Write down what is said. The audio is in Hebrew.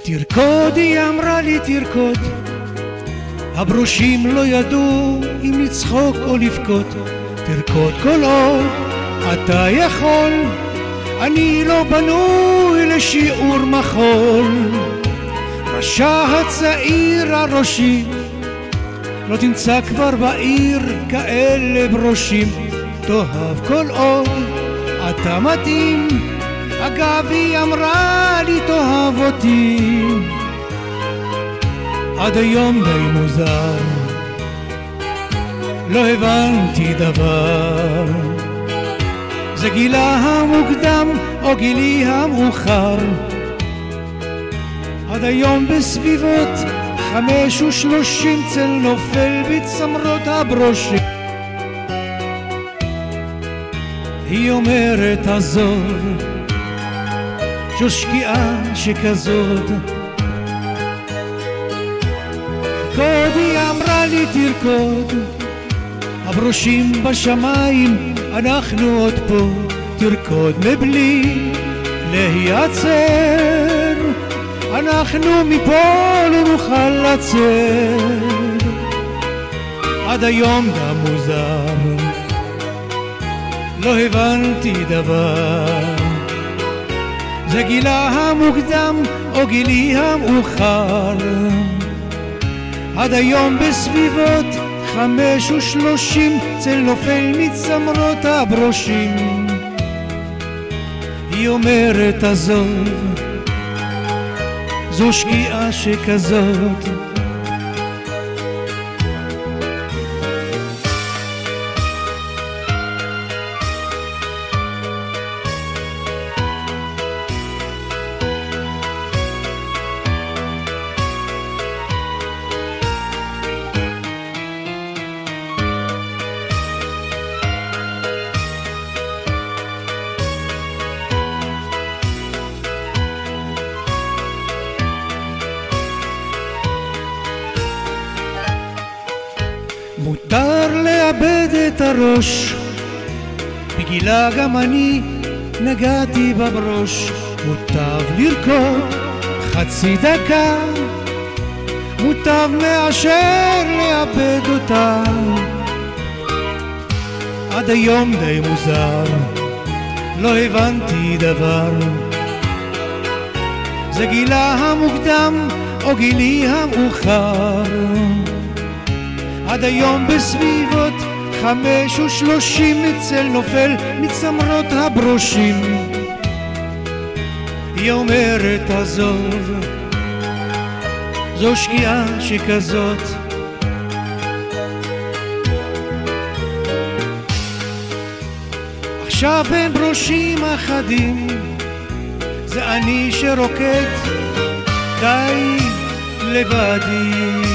תרקוד, היא אמרה לי תרקוד, הברושים לא ידעו אם לצחוק או לבכות. תרקוד כל עוד אתה יכול, אני לא בנוי לשיעור מחול. רשע הצעיר הראשי, לא תמצא כבר בעיר כאלה ברושים. תאהב כל עוד אתה מתאים, אגב היא אמרה לי תאהב אותי. עד היום די מוזר, לא הבנתי דבר, זה גילה המוקדם או גילי המאוחר. עד היום בסביבות 5:30 צל נופל בצמרות הברושים. היא אומרת עזוב, זו שקיעה שכזאת. תרקוד, היא אמרה לי תרקוד, הברושים בשמיים, אנחנו עוד פה. תרקוד מבלי להיעצר, אנחנו מפה לא נוכל לצאת. עד היום גם מוזר, לא הבנתי דבר, זה גילה המוקדם או גילי המאוחר. עד היום בסביבות 5:30 צל נופל מצמרות הברושים. היא אומרת עזוב, זו שקיעה שכזאת. מותר לאבד את הראש, בגילה גם אני נגעתי בברוש. מוטב לרקוד חצי דקה, מוטב מאשר לאבד אותה. עד היום די מוזר, לא הבנתי דבר, זה גילה המוקדם או גילי המאוחר. עד היום בסביבות 5:30 צל נופל מצמרות הברושים. היא אומרת עזוב, זו שקיעה שכזאת. עכשיו בין ברושים אחדים, זה אני שרוקד די לבדי.